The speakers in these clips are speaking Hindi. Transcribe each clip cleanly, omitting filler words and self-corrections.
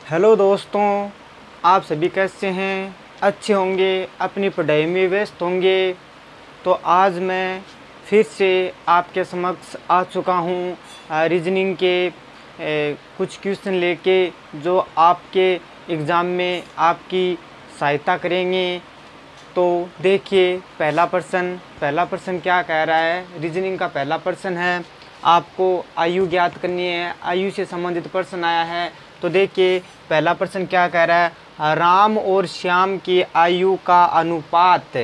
हेलो दोस्तों, आप सभी कैसे हैं? अच्छे होंगे, अपनी पढ़ाई में व्यस्त होंगे। तो आज मैं फिर से आपके समक्ष आ चुका हूँ रीजनिंग के कुछ क्वेश्चन लेके जो आपके एग्ज़ाम में आपकी सहायता करेंगे। तो देखिए, पहला प्रश्न क्या कह रहा है। रीजनिंग का पहला प्रश्न है, आपको आयु ज्ञात करनी है। आयु से संबंधित प्रश्न आया है। तो देखिए, पहला प्रश्न क्या कह रहा है। राम और श्याम की आयु का अनुपात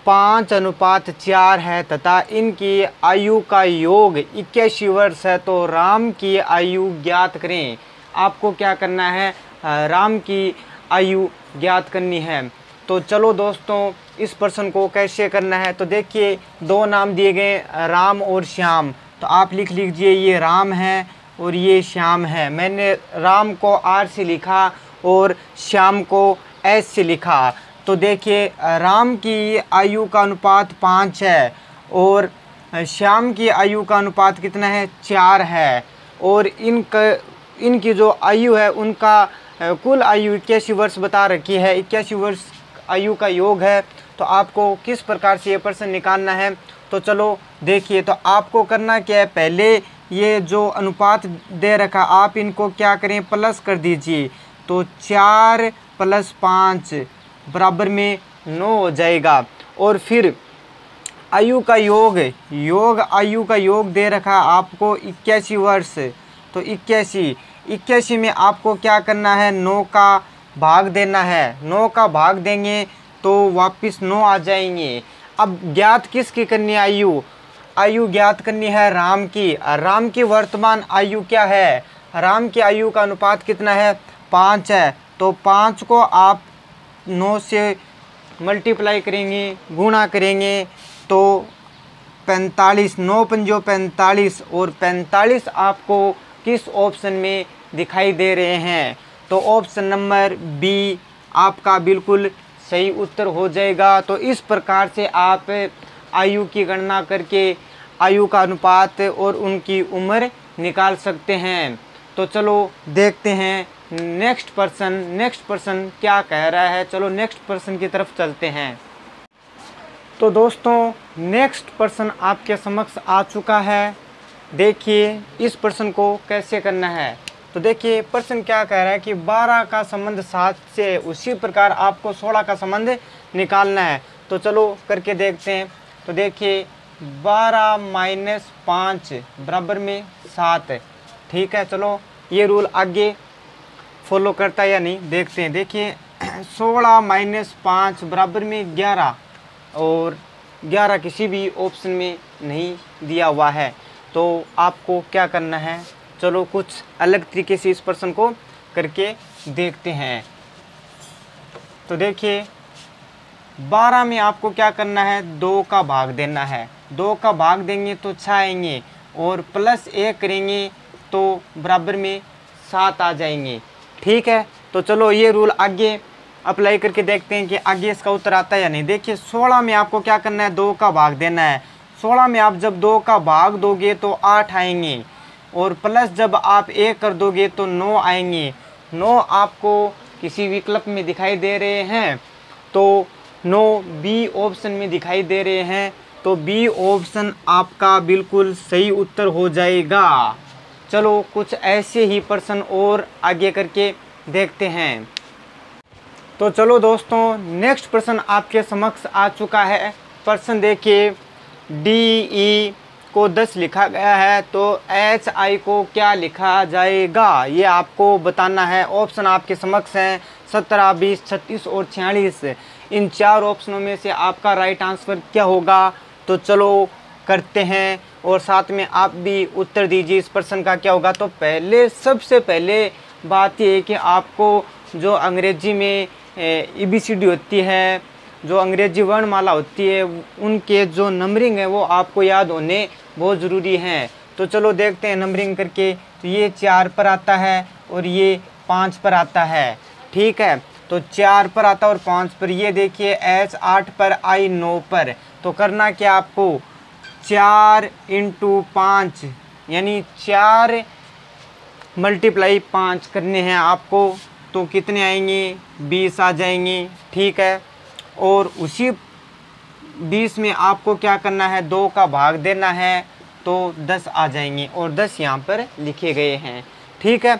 5:4 है तथा इनकी आयु का योग 81 वर्ष है। तो राम की आयु ज्ञात करें। आपको क्या करना है, राम की आयु ज्ञात करनी है। तो चलो दोस्तों, इस प्रश्न को कैसे करना है। तो देखिए, दो नाम दिए गए, राम और श्याम। तो आप लिख लीजिए, ये राम है और ये श्याम है। मैंने राम को आर से लिखा और श्याम को एस से लिखा। तो देखिए, राम की आयु का अनुपात 5 है और श्याम की आयु का अनुपात कितना है, 4 है। और इनकी जो आयु है, उनका कुल आयु 81 वर्ष बता रखी है। 81 वर्ष आयु का योग है। तो आपको किस प्रकार से ये प्रश्न निकालना है। तो चलो देखिए, तो आपको करना क्या है, पहले ये जो अनुपात दे रखा, आप इनको क्या करें, प्लस कर दीजिए। तो 4 + 5 बराबर में 9 हो जाएगा। और फिर आयु का आयु का योग दे रखा आपको 81 वर्ष। तो 81 में आपको क्या करना है, 9 का भाग देना है। 9 का भाग देंगे तो वापस 9 आ जाएंगे। अब ज्ञात किसकी करनी है, आयु ज्ञात करनी है राम की। राम की वर्तमान आयु क्या है, राम की आयु का अनुपात कितना है, 5 है। तो 5 को आप 9 से मल्टीप्लाई करेंगे, गुणा करेंगे तो 45, 9 पंजो 45। और 45 आपको किस ऑप्शन में दिखाई दे रहे हैं। तो ऑप्शन नंबर बी आपका बिल्कुल सही उत्तर हो जाएगा। तो इस प्रकार से आप आयु की गणना करके आयु का अनुपात और उनकी उम्र निकाल सकते हैं। तो चलो देखते हैं नेक्स्ट प्रश्न क्या कह रहा है। चलो नेक्स्ट प्रश्न की तरफ चलते हैं। तो दोस्तों, नेक्स्ट प्रश्न आपके समक्ष आ चुका है। देखिए, इस प्रश्न को कैसे करना है। तो देखिए, प्रश्न क्या कह रहा है कि 12 का संबंध 7 से, उसी प्रकार आपको 16 का संबंध निकालना है। तो चलो करके देखते हैं। तो देखिए, 12 - 5 बराबर में 7। ठीक है, चलो ये रूल आगे फॉलो करता है या नहीं देखते हैं। देखिए, 16 - 5 बराबर में 11 और 11 किसी भी ऑप्शन में नहीं दिया हुआ है। तो आपको क्या करना है, चलो कुछ अलग तरीके से इस प्रश्न को करके देखते हैं। तो देखिए, 12 में आपको क्या करना है, 2 का भाग देना है। 2 का भाग देंगे तो 6 आएंगे और +1 करेंगे तो बराबर में 7 आ जाएंगे। ठीक है, तो चलो ये रूल आगे अप्लाई करके देखते हैं कि आगे इसका उत्तर आता है या नहीं। देखिए, 16 में आपको क्या करना है, 2 का भाग देना है। 16 में आप जब 2 का भाग दोगे तो 8 आएंगे और प्लस जब आप 1 कर दोगे तो 9 आएंगे। 9 आपको किसी विकल्प में दिखाई दे रहे हैं। तो 9 बी ऑप्शन में दिखाई दे रहे हैं। तो बी ऑप्शन आपका बिल्कुल सही उत्तर हो जाएगा। चलो कुछ ऐसे ही प्रश्न और आगे करके देखते हैं। तो चलो दोस्तों, नेक्स्ट प्रश्न आपके समक्ष आ चुका है। प्रश्न देखिए, DE को 10 लिखा गया है तो HI को क्या लिखा जाएगा, ये आपको बताना है। ऑप्शन आपके समक्ष हैं 17, 20, 36 और 46। इन 4 ऑप्शनों में से आपका राइट आंसर क्या होगा। तो चलो करते हैं और साथ में आप भी उत्तर दीजिए इस प्रश्न का क्या होगा। तो सबसे पहले बात ये है कि आपको जो अंग्रेजी में ABCD होती है, जो अंग्रेजी वर्णमाला होती है, उनके जो नंबरिंग है वो आपको याद होने बहुत ज़रूरी हैं। तो चलो देखते हैं नंबरिंग करके। तो ये 4 पर आता है और ये 5 पर आता है। ठीक है, तो 4 पर आता है और 5 पर। ये देखिए, H 8 पर, I 9 पर। तो करना क्या आपको, 4 × 5 यानी 4 मल्टीप्लाई 5 करने हैं आपको, तो कितने आएंगे, 20 आ जाएंगे, ठीक है। और उसी 20 में आपको क्या करना है, 2 का भाग देना है, तो 10 आ जाएंगे और 10 यहाँ पर लिखे गए हैं, ठीक है।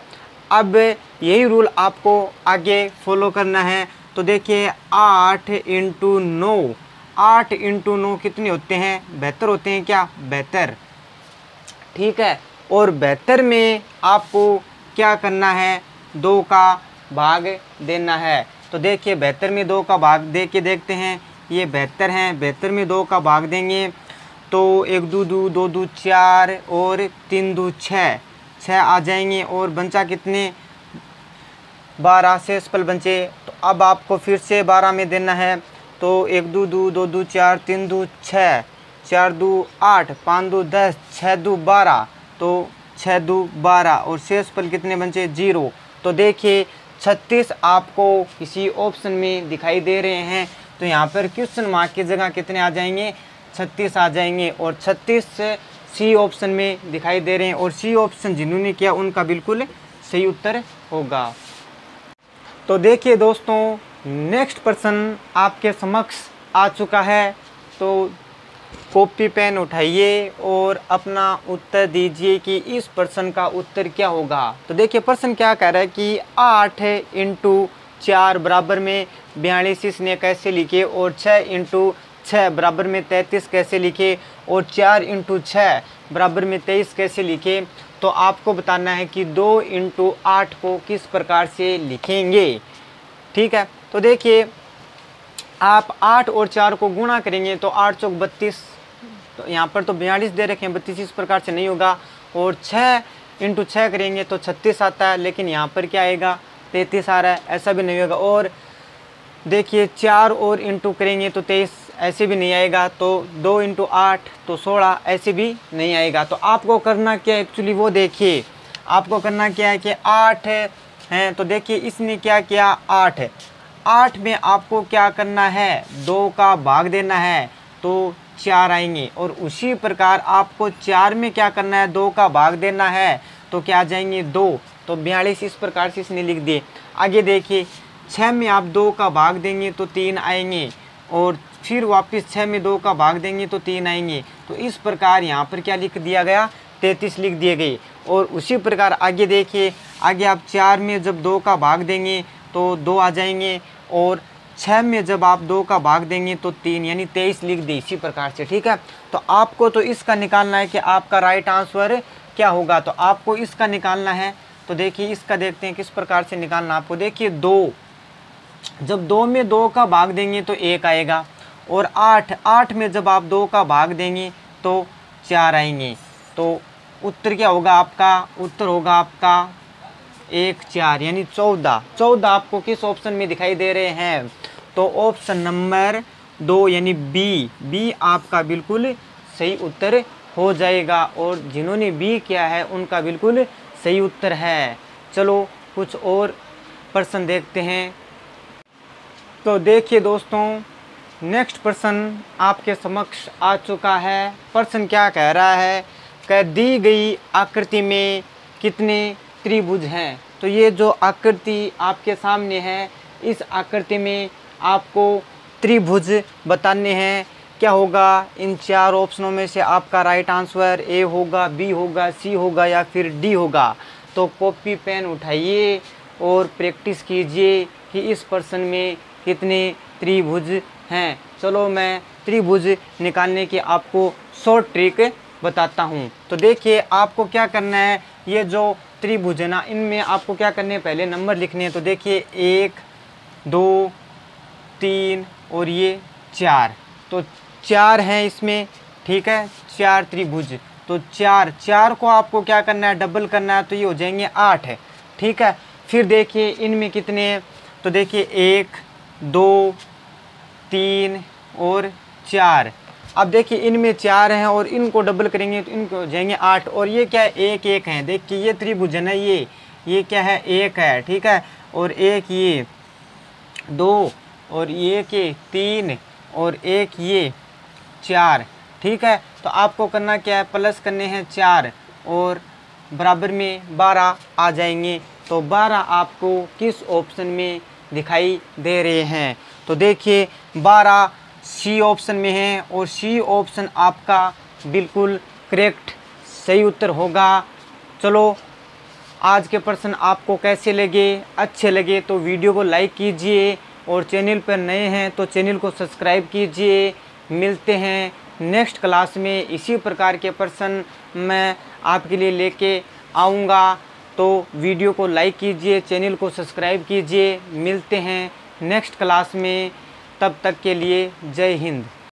अब यही रूल आपको आगे फॉलो करना है। तो देखिए 8 इंटू 9, 8 इंटू 9 कितने होते हैं, 72 होते हैं क्या, 72, ठीक है। और 72 में आपको क्या करना है, 2 का भाग देना है। तो देखिए 72 में 2 का भाग दे के देखते हैं, ये 72 हैं, 72 में 2 का भाग देंगे तो 1 2 2 2 2 4 और 3 2 6, 6 आ जाएंगे और बचा कितने, 12 शेषफल बचे। तो अब आपको फिर से 12 में देना है, तो 1 2 2 2 2 4 3 2 6, 4 2 8, 5 2 10, 6 2 12, तो 6 2 12 और शेषफल कितने बचे, 0। तो देखिए 36 आपको किसी ऑप्शन में दिखाई दे रहे हैं, तो यहाँ पर क्वेश्चन मार्क की जगह कितने आ जाएंगे, 36 आ जाएंगे। और 36 सी ऑप्शन में दिखाई दे रहे हैं और सी ऑप्शन जिन्होंने किया उनका बिल्कुल सही उत्तर होगा। तो देखिए दोस्तों, नेक्स्ट प्रश्न आपके समक्ष आ चुका है, तो कॉपी पेन उठाइए और अपना उत्तर दीजिए कि इस प्रश्न का उत्तर क्या होगा। तो देखिए प्रश्न क्या कह रहा है कि 8 इंटू 4 बराबर में 42 इसने कैसे लिखे, और 6 इंटू 6 बराबर में 33 कैसे लिखे, और 4 इंटू 6 बराबर में 23 कैसे लिखे। तो आपको बताना है कि 2 इंटू 8 को किस प्रकार से लिखेंगे, ठीक है। तो देखिए आप 8 और 4 को गुणा करेंगे तो 8 चौक 32, तो यहाँ पर तो 42 दे रखे हैं, 32 इस प्रकार से नहीं होगा। और 6 इंटू 6 करेंगे तो 36 आता है, लेकिन यहाँ पर क्या आएगा, 33 आ रहा है, ऐसा भी नहीं होगा। और देखिए 4 और इंटू करेंगे तो 23, ऐसे भी नहीं आएगा। तो 2 इंटू 8 तो 16, ऐसे भी नहीं आएगा। तो आपको करना क्या है एक्चुअली, वो देखिए आपको करना क्या है कि 8 हैं, तो देखिए इसने क्या किया, 8 है, 8 में आपको क्या करना है, 2 का भाग देना है, तो 4 आएंगे। और उसी प्रकार आपको 4 में क्या करना है, 2 का भाग देना है, तो क्या आ जाएंगे, 2, तो 42 इस प्रकार से इसने लिख दिए। आगे देखिए 6 में आप 2 का भाग देंगे तो 3 आएंगे, और फिर वापस 6 में 2 का भाग देंगे तो 3 आएंगे। तो इस प्रकार यहाँ पर क्या लिख दिया गया, 33 लिख दिए गए। और उसी प्रकार आगे देखिए, आगे आप 4 में जब 2 का भाग देंगे तो 2 आ जाएंगे, और 6 में जब आप 2 का भाग देंगे तो 3, यानी 23 लिख दी इसी प्रकार से, ठीक है। तो आपको तो इसका निकालना है कि आपका राइट आंसर क्या होगा। तो आपको इसका निकालना है, तो देखिए इसका देखते हैं किस प्रकार से निकालना। आपको देखिए 2, जब 2 में 2 का भाग देंगे तो 1 आएगा, और 8 में जब आप 2 का भाग देंगे तो 4 आएंगे। तो उत्तर क्या होगा आपका, उत्तर होगा आपका 1 4, यानी 14 आपको किस ऑप्शन में दिखाई दे रहे हैं, तो ऑप्शन नंबर 2 यानी बी आपका बिल्कुल सही उत्तर हो जाएगा। और जिन्होंने बी किया है उनका बिल्कुल सही उत्तर है। चलो कुछ और प्रश्न देखते हैं। तो देखिए दोस्तों, नेक्स्ट प्रश्न आपके समक्ष आ चुका है। प्रश्न क्या कह रहा है कि दी गई आकृति में कितने त्रिभुज हैं। तो ये जो आकृति आपके सामने है, इस आकृति में आपको त्रिभुज बताने हैं। क्या होगा, इन 4 ऑप्शनों में से आपका राइट आंसर ए होगा, बी होगा, सी होगा या फिर डी होगा। तो कॉपी पेन उठाइए और प्रैक्टिस कीजिए कि इस प्रश्न में कितने त्रिभुज हैं। चलो मैं त्रिभुज निकालने की आपको शॉर्ट ट्रिक बताता हूँ। तो देखिए आपको क्या करना है, ये जो त्रिभुज है ना, इनमें आपको क्या करने हैं, पहले नंबर लिखने हैं। तो देखिए 1 2 3 और ये 4, तो 4 हैं इसमें, ठीक है, 4 त्रिभुज। तो 4 को आपको क्या करना है, डबल करना है, तो ये हो जाएंगे 8 है, ठीक है। फिर देखिए इनमें कितने हैं, तो देखिए 1 2 3 और 4। अब देखिए इनमें 4 हैं और इनको डबल करेंगे तो इनको हो जाएंगे 8। और ये क्या है, 1 1 है। देखिए ये त्रिभुज है ना, ये क्या है, 1 है, ठीक है। और एक ये 2 और ये के 3 और एक ये 4, ठीक है। तो आपको करना क्या है, प्लस करने हैं 4 और बराबर में 12 आ जाएंगे। तो 12 आपको किस ऑप्शन में दिखाई दे रहे हैं? तो देखिए 12 सी ऑप्शन में है और सी ऑप्शन आपका बिल्कुल करेक्ट सही उत्तर होगा। चलो, आज के प्रश्न आपको कैसे लगे? अच्छे लगे तो वीडियो को लाइक कीजिए और चैनल पर नए हैं तो चैनल को सब्सक्राइब कीजिए। मिलते हैं नेक्स्ट क्लास में, इसी प्रकार के प्रश्न मैं आपके लिए लेके आऊँगा। तो वीडियो को लाइक कीजिए, चैनल को सब्सक्राइब कीजिए। मिलते हैं नेक्स्ट क्लास में, तब तक के लिए जय हिंद।